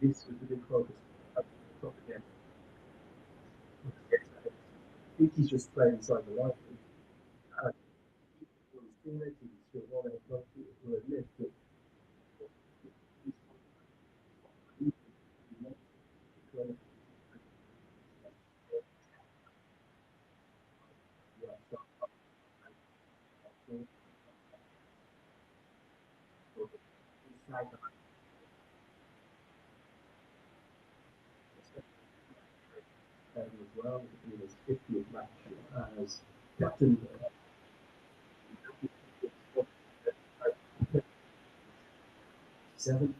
This was a big focus. Again. I think he's just playing inside the line. His teammates, he's still running across to admit that as well in his 50th match as captain. Seven.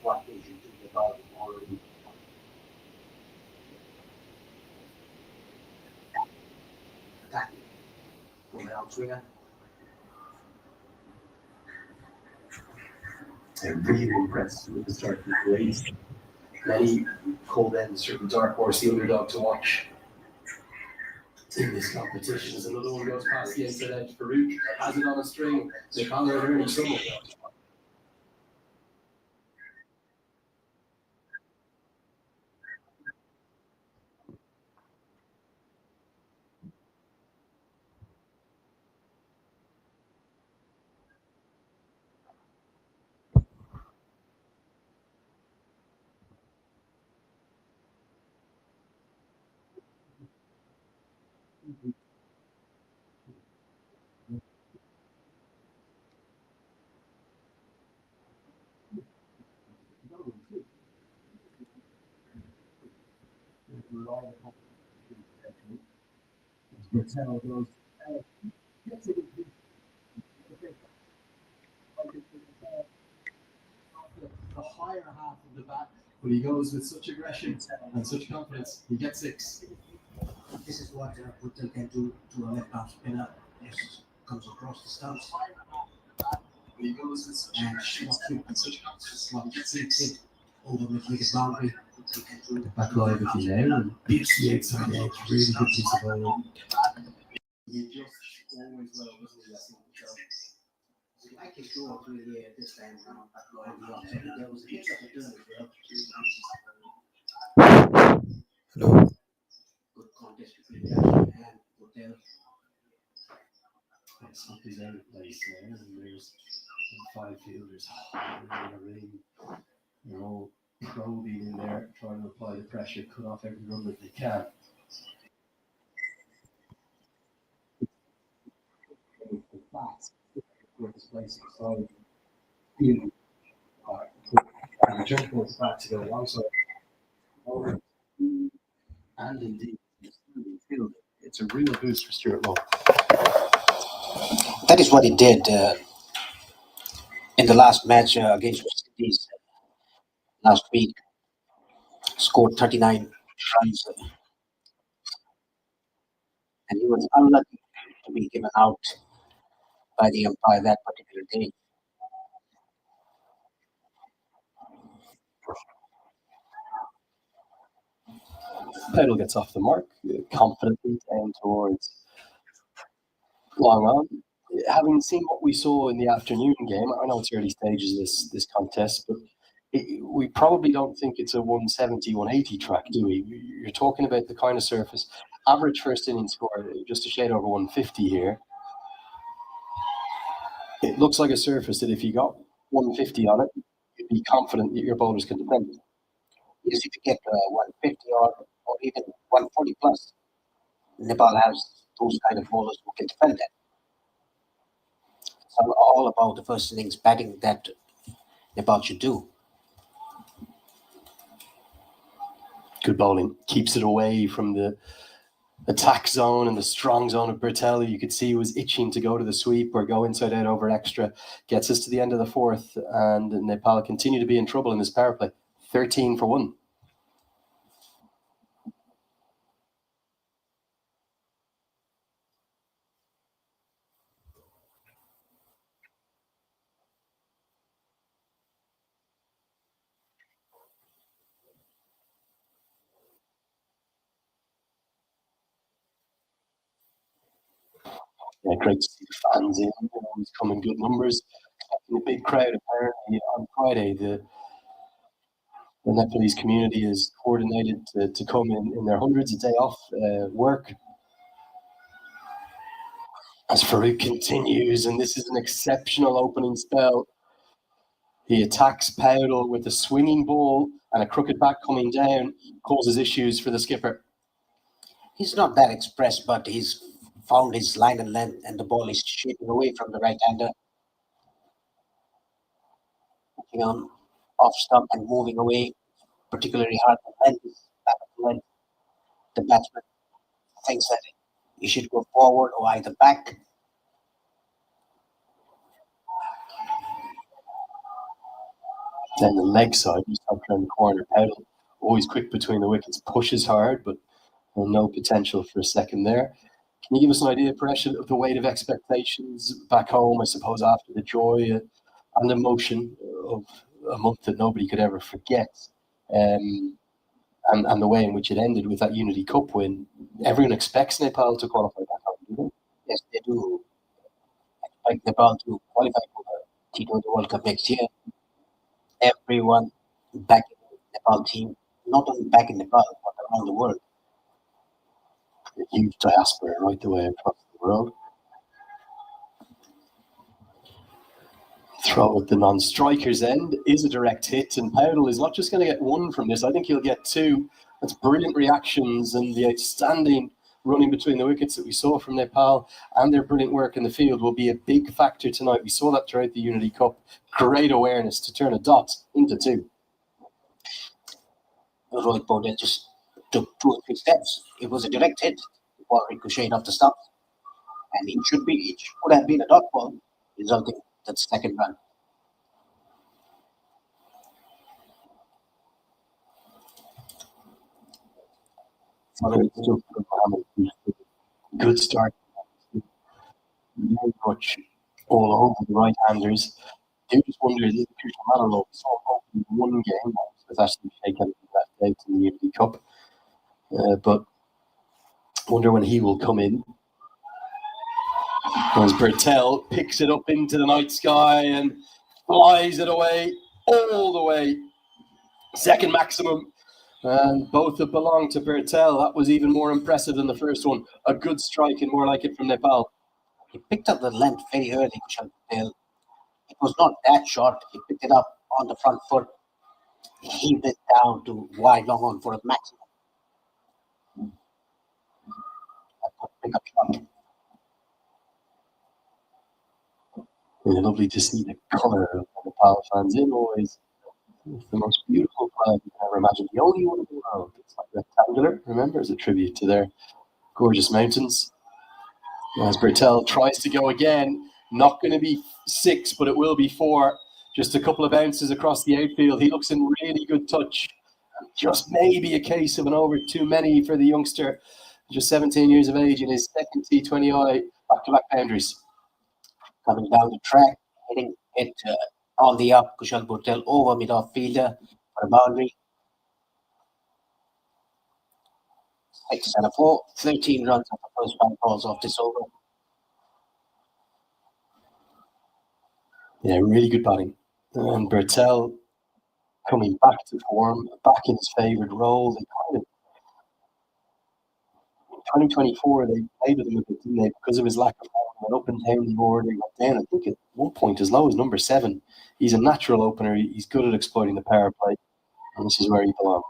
What did you think about already? Attacking from the outswinger. I'm really impressed with the start of Kuwait. Many call them a certain dark horse, the underdog to watch in this competition. As another one goes past the inside edge, Farouk has it on a string. Nepal are in trouble. The higher half of the bat, but he goes with such aggression and such confidence. He gets 6. This is what Putin can do to a left-arm spinner. Just comes across the stumps. He goes with such aggression and such confidence. He gets 6. Over the biggest boundary. The back line with you now and beats the outside edge. Really good piece of bowling. He adjusts always well, doesn't he? I can go through here this time around. There was a hit of the turn as well. Hello. Good contest between Yash and Hotel. Something's out of place there, and there's 5 fielders in a ring. They're all probing in there, trying to apply the pressure, cut off every run that they can. The bats were displacing. So, the jump was back to go alongside. And indeed, it's a real boost for Stuart Law. That is what he did in the last match against West Indies last week. Scored 39 runs, and he was unlucky to be given out by the umpire that particular day. Pedal gets off the mark confidently down towards long on. Having seen what we saw in the afternoon game, I know it's early stages of this contest, but we probably don't think it's a 170, 180 track, do we? You're talking about the kind of surface. Average first inning score, just a shade over 150 here. It looks like a surface that if you got 150 on it, you'd be confident that your bowlers can defend it. Yes, if you get 150 or even 140 plus, Nepal has those kind of bowlers who can defend that. It's all about the first innings batting that Nepal should do. Good bowling. Keeps it away from the attack zone and the strong zone of Bertel, you could see was itching to go to the sweep or go inside out over extra. Gets us to the end of the fourth, and Nepal continue to be in trouble in this power play. 13 for 1. Yeah, great to see the fans in. He's come in good numbers. A big crowd apparently on Friday. The Nepalese community is coordinated to come in their hundreds a day off work. As Farouk continues, and this is an exceptional opening spell. He attacks Powell with a swinging ball and a crooked back coming down, causes issues for the skipper. He's not that expressed, but he's found his line and length, and the ball is shaping away from the right-hander. Looking on off stump and moving away, particularly hard to bend his back of the leg. The batsman thinks that he should go forward or either back. Then the leg side, just up around the corner. Powell, always quick between the wickets, pushes hard, but no potential for a second there. Can you give us an idea, Paresh, of the weight of expectations back home, I suppose, after the joy and emotion of a month that nobody could ever forget, and the way in which it ended with that Unity Cup win? Everyone expects Nepal to qualify back home, do they? Yes, they do. Expect Nepal to qualify for the T20 World Cup next year. Everyone back in the Nepal team, not only back in Nepal, but around the world. A huge diaspora right the way across the world. Throw at the non-striker's end is a direct hit, and Powell is not just going to get one from this. I think he'll get two. That's brilliant reactions, and the outstanding running between the wickets that we saw from Nepal and their brilliant work in the field will be a big factor tonight. We saw that throughout the Unity Cup. Great awareness to turn a dot into two. Rohit Paudel just took 2 or 3 steps. It was a direct hit. The ball ricocheted off the stumps, and it could have been a dot ball, resulting in that second run. Good start. Very much all over the right-handers. I just wonder, is it Manalo? We saw him in one game with Ashley Shaken left out in the Unity Cup. But I wonder when he will come in. As Bertel picks it up into the night sky and flies it away all the way. Second maximum. And both have belonged to Bertel. That was even more impressive than the first one. A good strike and more like it from Nepal. He picked up the length very early, Kushal Patel. It was not that short. He picked it up on the front foot, heaved it down to wide long on for a maximum. Pick up shot. Yeah, lovely to see the colour of the Nepal fans in always. It's the most beautiful flag you can ever imagine. The only one in the world. It's like rectangular, remember, as a tribute to their gorgeous mountains. As Bertel tries to go again, not going to be 6, but it will be 4. Just a couple of bounces across the outfield. He looks in really good touch. Just maybe a case of an over too many for the youngster. Just 17 years of age in his second T20I back-to-back boundaries. Coming down the track, hitting it on the up, Kushal Patel over mid-off fielder for a boundary. 6 and a 4, 13 runs of the first 5 balls off this over. Yeah, really good batting. And Bertel coming back to form, back in his favourite role. They kind of, in 2024, they played with him a bit, didn't they? Because of his lack of form, went up and down the order, went down, I think at one point as low as number 7. He's a natural opener. He's good at exploiting the power play, and this is where he belongs.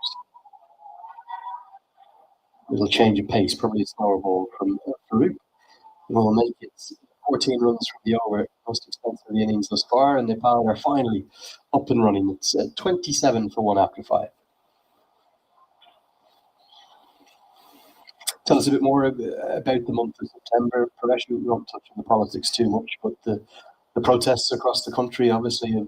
Little change of pace, probably a slower ball from Farouk. Will make it 14 runs from the over, most expensive of the innings thus far, and Nepal are finally up and running. It's 27 for 1 after 5. Tell us a bit more about the month of September. Paresh, we won't touch on the politics too much, but the protests across the country obviously have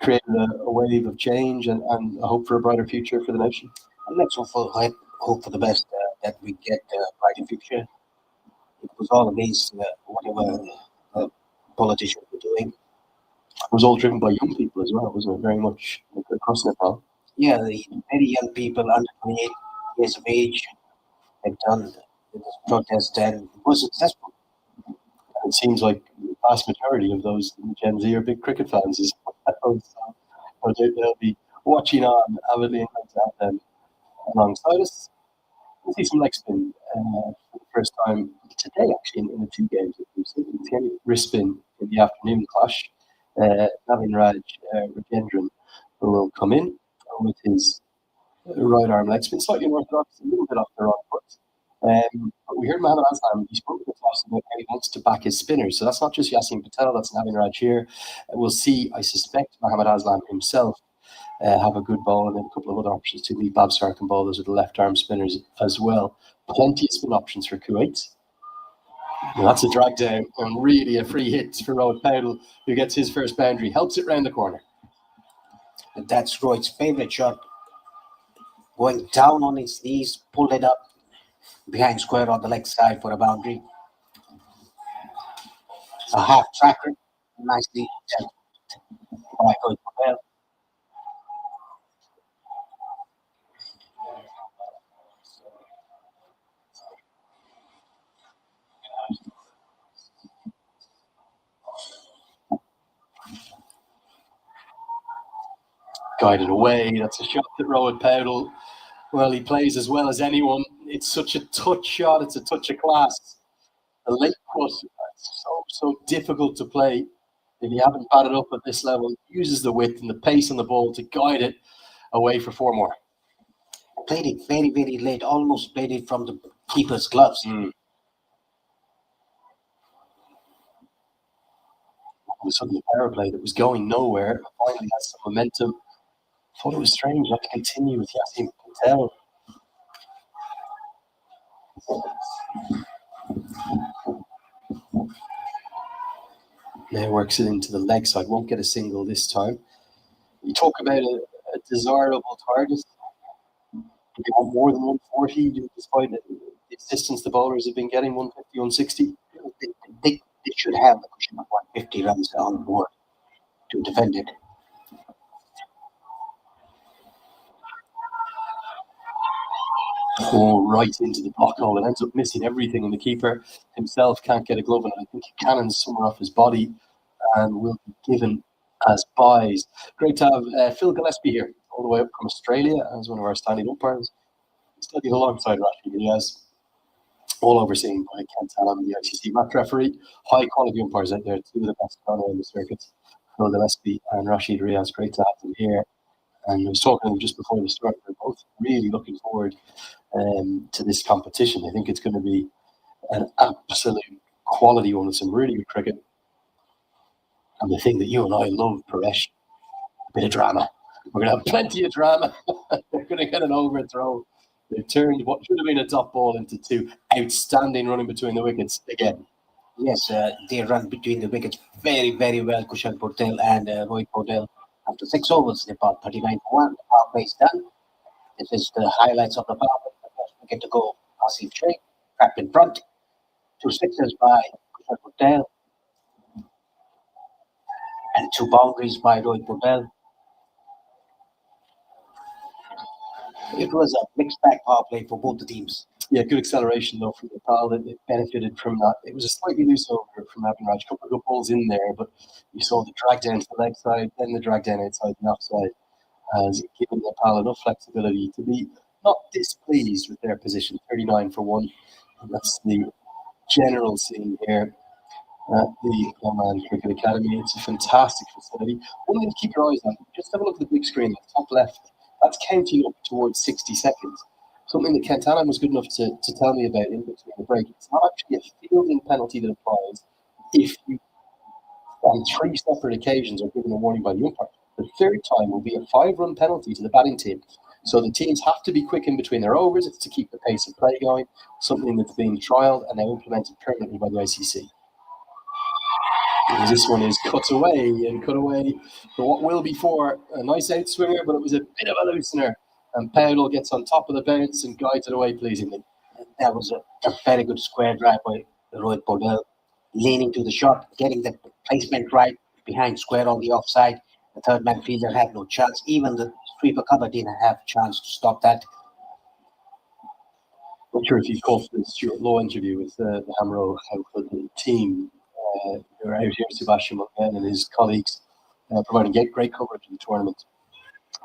created a wave of change and a hope for a brighter future for the nation. And let's hope for the best that we get a brighter future. It was all against whatever politicians were doing. It was all driven by young people as well, wasn't it? Very much across Nepal. Yeah, the very young people under 28 years of age have done this protest and it was successful. And it seems like the vast majority of those in Gen Z are big cricket fans as well. So they'll be watching on avidly and glad to have them alongside us. We'll see some leg spin for the first time today, actually, in the two games that we've seen. It's going to be wrist spin in the afternoon clash. Navin Raj Rajendran will come in with his right arm leg spin, slightly unorthodox, a little bit off the wrong foot. But we heard Mohammad Aslam, he spoke with us about how he wants to back his spinners. So that's not just Yasin Patel, that's Navin Raj here. We'll see, I suspect, Mohammad Aslam himself have a good ball and then a couple of other options to lead Babsar can bowl. Those are the left arm spinners as well. Plenty of spin options for Kuwait. And that's a drag down and really a free hit for Rohit Paudel, who gets his first boundary, helps it round the corner. And that's Rohit's favourite shot. Going down on his knees, pulled it up behind square on the leg side for a boundary. A half tracker, nicely dealt by Rohit Paudel. Guided away. That's a shot that Rohit Paudel, well, he plays as well as anyone. It's such a touch shot. It's a touch of class. The late cut, so difficult to play. If you haven't batted up at this level, uses the width and the pace on the ball to guide it away for four more. Played it very, very late, almost played it from the keeper's gloves. All of a sudden, the power play that was going nowhere finally has some momentum. Thought it was strange not to continue with Yasin Patel. Now works it into the leg side. Won't get a single this time. You talk about a desirable target. They want more than 140, despite the assistance the bowlers have been getting, 150, 160. They should have the cushion of 150 runs on board to defend it. Oh, right into the block hole and ends up missing everything, and the keeper himself can't get a glove, and I think he cannons somewhere off his body and will be given as buys. Great to have Phil Gillespie here, all the way up from Australia, as one of our standing umpires. Studied alongside Rashid Riaz, all overseen by Kent Allen, the ICC match referee. High quality umpires out there, two of the best on the circuit, Phil Gillespie and Rashid Riaz. Great to have them here. And I was talking to them just before the start. They're both really looking forward to this competition. I think it's going to be an absolute quality one with some really good cricket. And the thing that you and I love, Paresh, a bit of drama. We're going to have plenty of drama. They're going to get an overthrow. They've turned what should have been a top ball into two. Outstanding running between the wickets again. Yes, they run between the wickets very, very well. Kushal Patel and Rohit Paudel. After 6 overs, Nepal 39 for 1. The power play is done. This is the highlights of the power play. The first wicket to go, Asif Sheikh, trapped in front. 2 sixes by Kushal Patel. And 2 boundaries by Rohit Paudel. It was a mixed bag power play for both the teams. Yeah, good acceleration though from Nepal. They benefited from that. It was a slightly loose over from Navin Raj. A couple of good balls in there, but you saw the drag down to the leg side, then the drag down outside the offside, has given Nepal enough flexibility to be not displeased with their position. 39 for 1. And that's the general scene here at the Oman Cricket Academy. It's a fantastic facility. One thing to keep your eyes on, just have a look at the big screen, top left. That's counting up towards 60 seconds. Something that Kent Allen was good enough to tell me about in between the break. It's not actually a fielding penalty that applies if you, on 3 separate occasions, are given a warning by the umpire. The third time will be a 5-run penalty to the batting team. So the teams have to be quick in between their overs. It's to keep the pace of play going, something that's being trialled and now implemented permanently by the ICC. Because this one is cut away for what will be for a nice outswinger, but it was a bit of a loosener. And Powell gets on top of the bounce and guides it away pleasingly. That was a very good square drive by Rohit Bodel, leaning to the shot, getting the placement right behind square on the offside. The third man fielder had no chance. Even the sweeper cover didn't have a chance to stop that. Not sure if you caught the Stuart Law interview with the Hamro Household team. They were out here, Sebastian McMahon and his colleagues, providing great coverage of the tournament.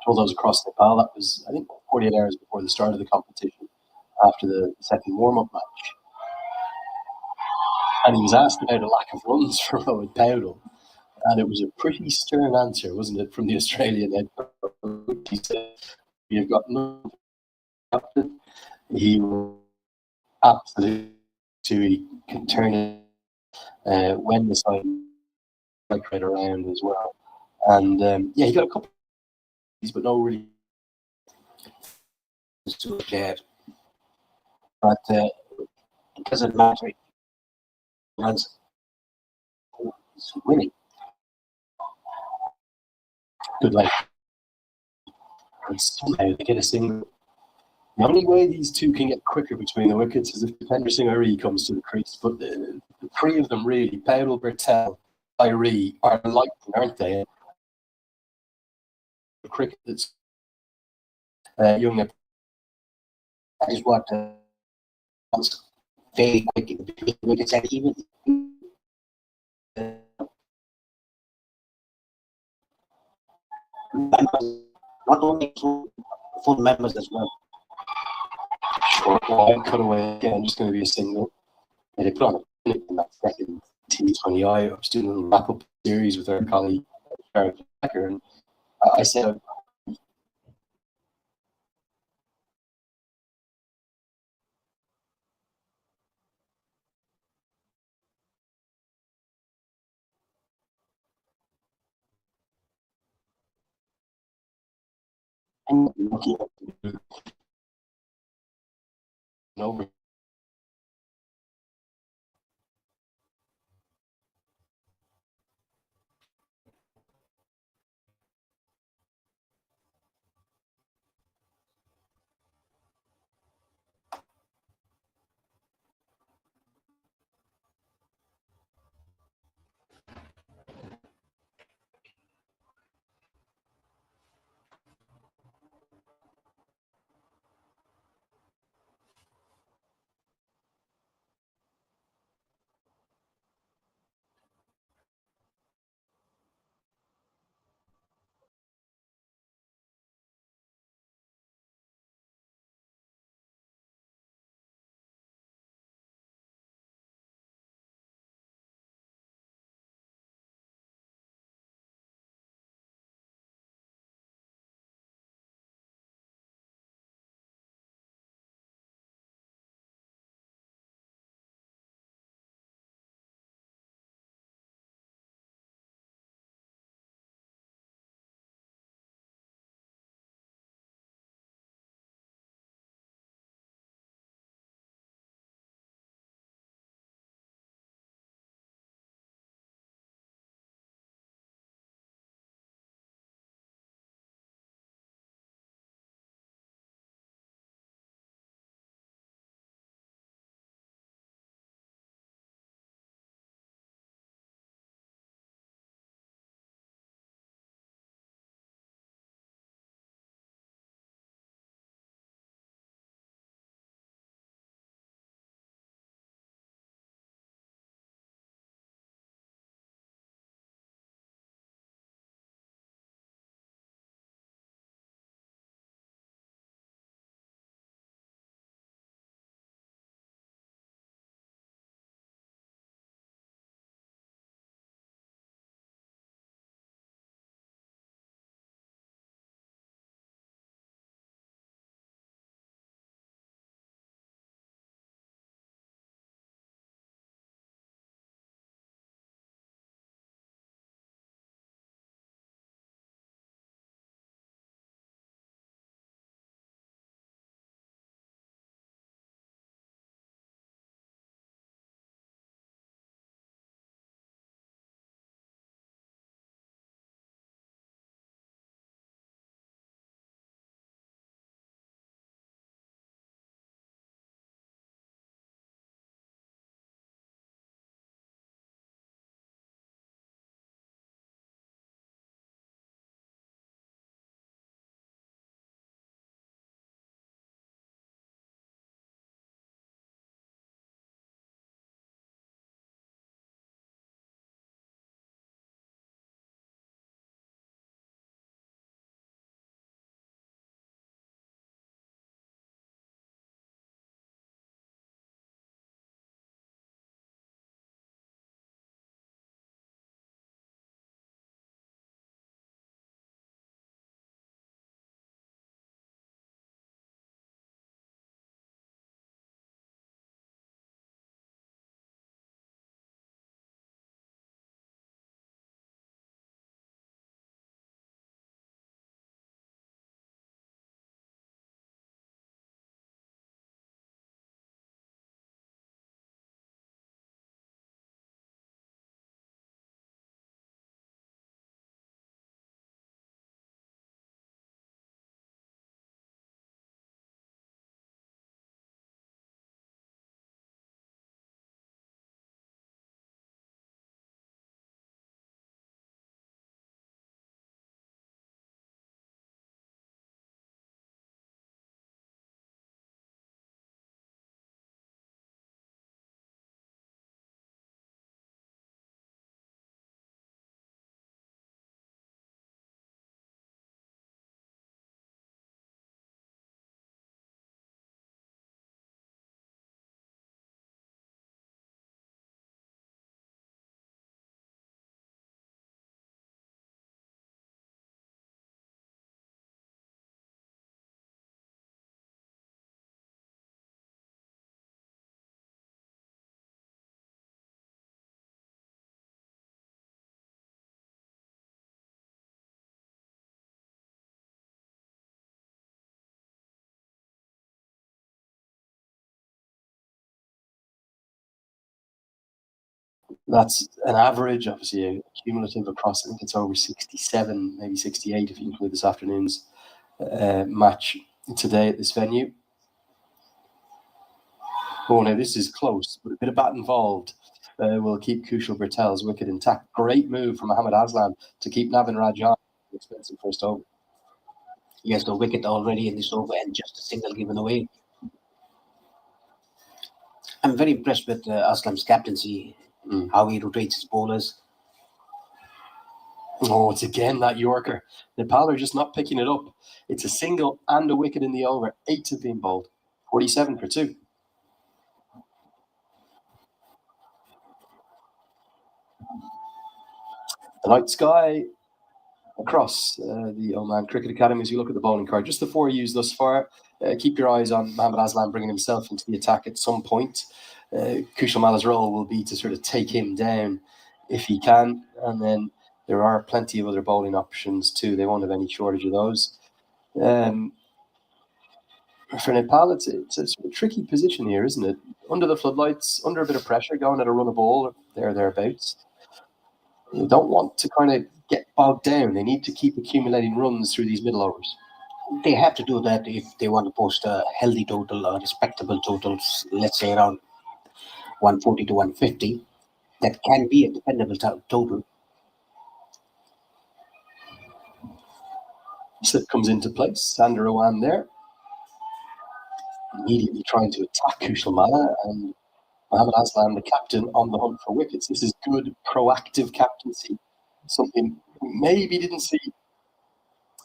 Told those across Nepal. That was, I think, 48 hours before the start of the competition, after the second warm-up match. And he was asked about a lack of runs for Rohit Powell. And it was a pretty stern answer, wasn't it, from the Australian head coach? He said, "You've got no captain. He will absolutely, he can turn it when the side right around as well." And yeah, he got a couple of these, but no really. But it doesn't matter. Runs winning. Good luck. And somehow they get a single. The only way these two can get quicker between the wickets is if Dipender Singh Iree comes to the crease. But the three of them really, Powell, Bertel, Iree, are lightning, aren't they? The cricket that's young. That is what was very quick in between wickets, and even members, not only full members as well. Short wide, cut away again, just going to be a single. And they put on a in that second T20I. I was doing a little wrap up series with our colleague, Jared Becker, and I said, I'm lucky over. That's an average, obviously, a cumulative across. I think it's over 67, maybe 68 if you include this afternoon's match today at this venue. Oh, now this is close, but a bit of bat involved will keep Kushal Bertel's wicket intact. Great move from Mohammad Aslan to keep Navin Rajan expensive first over. Yes, the wicket already in this over and just a single given away. I'm very impressed with Aslam's captaincy, how he rotates his bowlers. Oh, it's again that Yorker. Nepal are just not picking it up. It's a single and a wicket in the over. 8 have been bowled. 47 for 2. The night sky across the Oman Cricket Academy as you look at the bowling card. Just the 4 used thus far. Keep your eyes on Mohammad Aslan bringing himself into the attack at some point. Kushal Mala's role will be to sort of take him down if he can. And then there are plenty of other bowling options too. They won't have any shortage of those. For Nepal, it's a sort of tricky position here, isn't it? Under the floodlights, under a bit of pressure, going at a run of ball, thereabouts. They don't want to kind of get bogged down. They need to keep accumulating runs through these middle overs. They have to do that if they want to post a healthy total or respectable totals, let's say around 140 to 150. That can be a dependable total. Slip comes into place. Sander Owan there. Immediately trying to attack Kushal Mala, and Mohammad Aslan, the captain, on the hunt for wickets. This is good, proactive captaincy. Something we maybe didn't see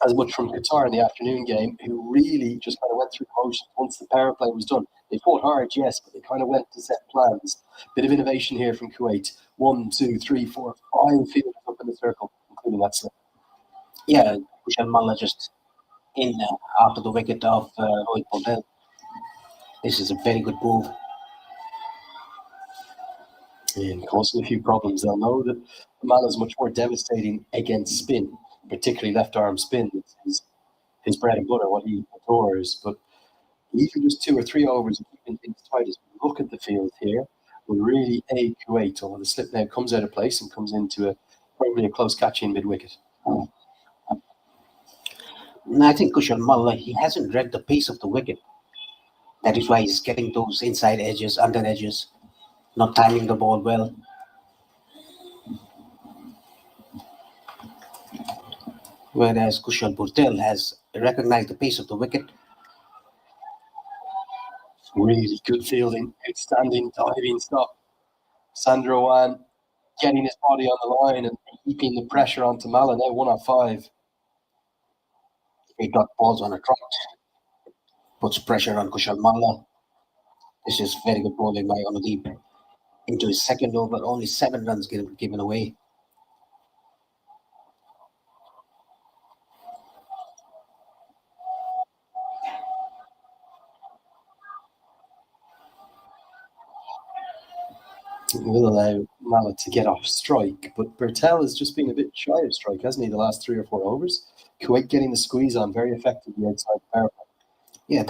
as much from Qatar in the afternoon game, who really just kind of went through the motions once the power play was done. They fought hard, yes, but they kind of went to set plans. Bit of innovation here from Kuwait. 1, 2, 3, 4, 5 fielders up in the circle, including that slip. Yeah, Kushal Malla just in after the wicket of Rohit Patel. This is a very good move. And causing a few problems. They'll know that Mala is much more devastating against spin, particularly left arm spin. It's his bread and butter, what he adores. But even just 2 or 3 overs of keeping things tight as we look at the field here will really aid Kuwait. Although the slip now comes out of place and comes into probably a close catch in mid wicket. I think Kushal Malla, he hasn't read the pace of the wicket. That is why he's getting those inside edges, under edges, not timing the ball well. Whereas Kushal Patel has recognized the pace of the wicket. Really good fielding, outstanding diving stop. Sandro Wan getting his body on the line and keeping the pressure onto Mala. Now 1 off 5. He got balls on a trot, puts pressure on Kushal Malla. This is very good bowling by Anudeep. Into his second over, only 7 runs given away. It will allow Mala to get off strike, but Bertel has just been a bit shy of strike, hasn't he, the last 3 or 4 overs? Kuwait getting the squeeze on very effectively outside the power play. Yeah,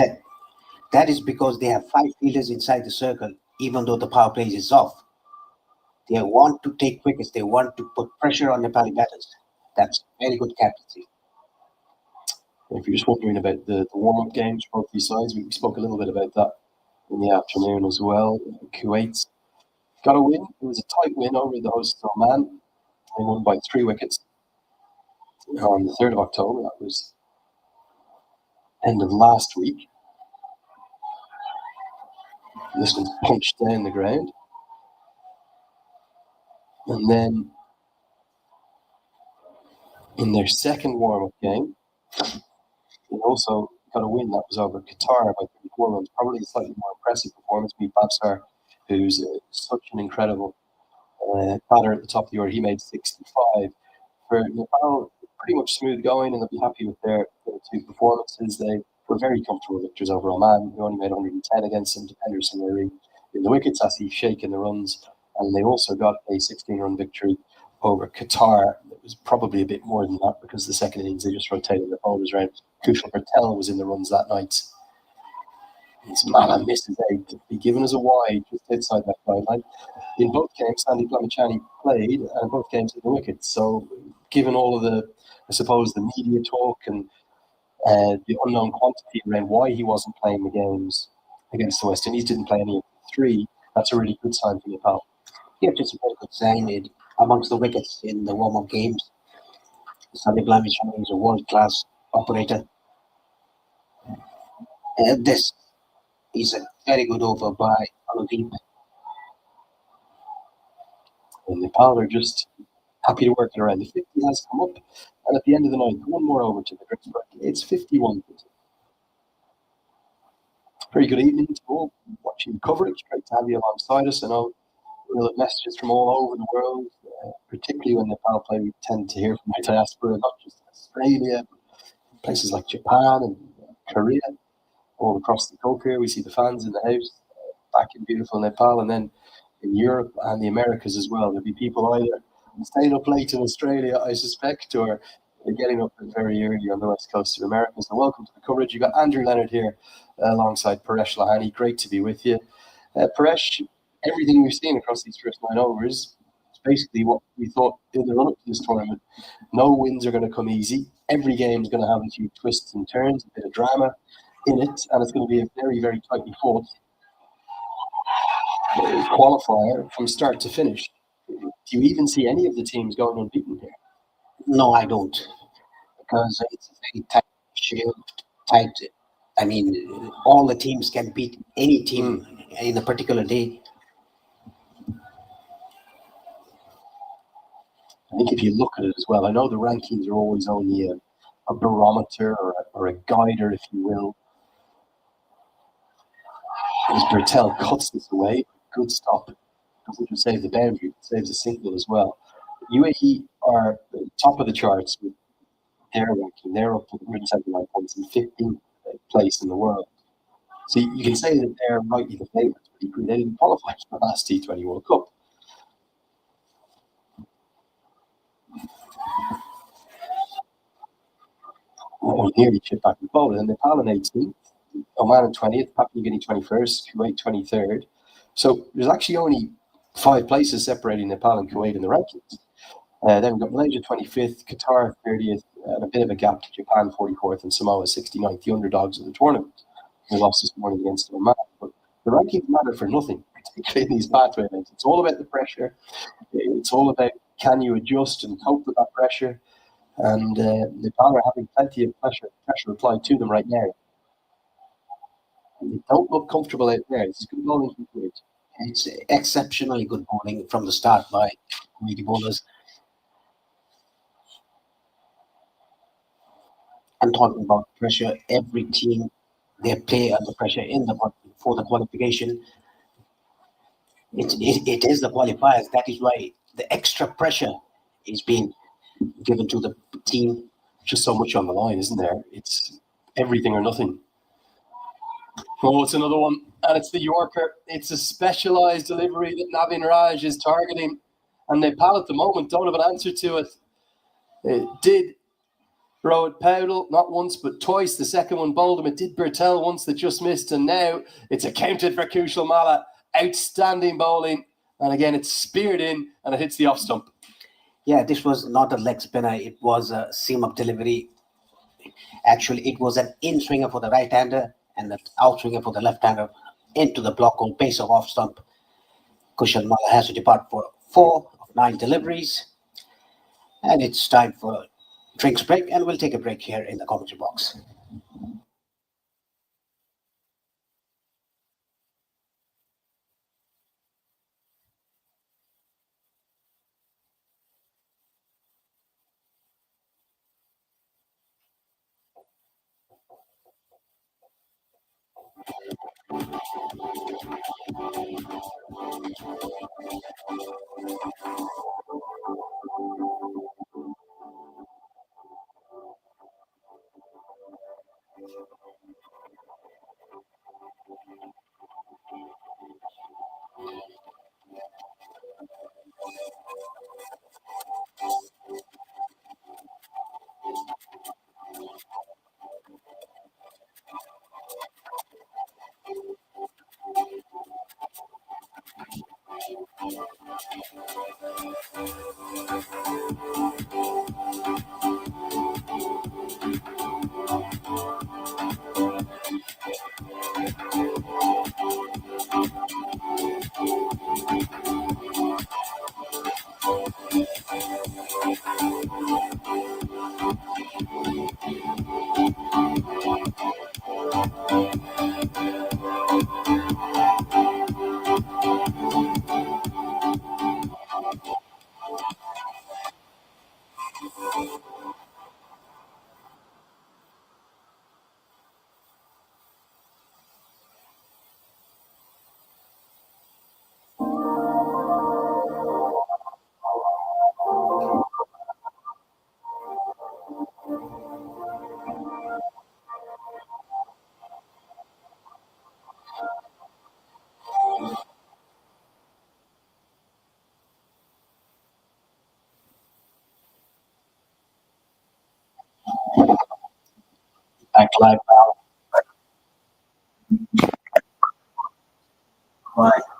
that is because they have 5 fielders inside the circle, even though the power play is off. They want to take wickets. They want to put pressure on Nepali batters. That's very good captaincy. If you're just wondering about the warm-up games for both these sides, we spoke a little bit about that in the afternoon as well. Kuwait's got a win. It was a tight win over the hosts Oman. They won by 3 wickets on the 3rd of October. That was end of last week. This one's punched down the ground. And then in their second warm-up game, they also got a win that was over Qatar by 34 runs. Probably a slightly more impressive performance. Beat Babsar, who's such an incredible batter at the top of the order. He made 65. For Nepal, pretty much smooth going, and they'll be happy with their 2 performances. They were very comfortable victors over Oman, who only made 110 against them. Henderson Murray in the wickets, Asif Sheikh in the runs, and they also got a 16-run victory over Qatar. It was probably a bit more than that because the second innings they just rotated the bowlers around. Kushal Patel was in the runs that night. Mala misses 8 to be given as a wide just outside that guideline. In both games, Sandy Plamichani played, and both games hit the wickets. So, given all of the, I suppose, the media talk and the unknown quantity around why he wasn't playing the games against the West Indies, didn't play any of the three, that's a really good sign for Nepal. Yeah, just a very good sign. Amongst the wickets in the warm-up games, Sandy Plamichani is a world-class operator. This is a very good over by Anudeep. And Nepal are just happy to work it around. The 50 has come up, and at the end of the night, one more over to the Grigsburg. It's 51. Very good evening to all watching the coverage. Great to have you alongside us. I know we'll have messages from all over the world, particularly when Nepal play. We tend to hear from the diaspora, not just Australia, places like Japan and Korea, all across the Gulf here. We see the fans in the house back in beautiful Nepal, and then in Europe and the Americas as well. There'll be people either staying up late in Australia, I suspect, or getting up very early on the west coast of America. So welcome to the coverage. You've got Andrew Leonard here alongside Paresh Lahani. Great to be with you. Paresh, everything we've seen across these first 9 overs is basically what we thought in the run-up to this tournament. No wins are going to come easy. Every game is going to have a few twists and turns, a bit of drama in it, and it's going to be a very, very tightly fought qualifier from start to finish. Do you even see any of the teams going unbeaten here? No, I don't, because it's a very tight shield, tight. I mean, all the teams can beat any team in a particular day. I think if you look at it as well, I know the rankings are always only a barometer or a guider, if you will. As Bertel cuts this away, good stop. Doesn't just save the boundary, it saves a single as well. UAE are top of the charts with their ranking. They're up to 179 points in 15th place in the world. So you can say that they're rightly the favourites, but equally they didn't qualify for the last T20 World Cup. Nearly chipped back the ball. And Nepal in 18th, Oman in 20th, Papua New Guinea 21st, Kuwait 23rd. So there's actually only 5 places separating Nepal and Kuwait in the rankings. Then we've got Malaysia 25th, Qatar 30th, and a bit of a gap to Japan 44th and Samoa 69th, the underdogs of the tournament. They lost this morning against Oman. But the rankings matter for nothing, particularly in these pathway events. It's all about the pressure. It's all about can you adjust and cope with that pressure. And Nepal are having plenty of pressure applied to them right now. And they don't look comfortable out there. It's good bowling from Kuwait. It's exceptionally good bowling from the start by Kuwaiti bowlers. I'm talking about pressure. Every team, they play under pressure for the qualification. It is the qualifiers. That is why the extra pressure is being given to the team. Just so much on the line, isn't there? It's everything or nothing. Oh, it's another one, and it's the Yorker. It's a specialised delivery that Navin Raj is targeting, and Nepal at the moment don't have an answer to it. It did Rohit Powdell, not once but twice. The second one bowled him. It did Bertel once that just missed, and now it's accounted for Kushal Malla. Outstanding bowling, and again it's speared in and it hits the off stump. Yeah, this was not a leg spinner. It was a seam-up delivery. Actually, it was an in-swinger for the right-hander and an out-swinger for the left-hander into the block on pace of off stump. Kushal Malla has to depart for 4 of 9 deliveries. And it's time for a drinks break, and we'll take a break here in the commentary box. live now. Right.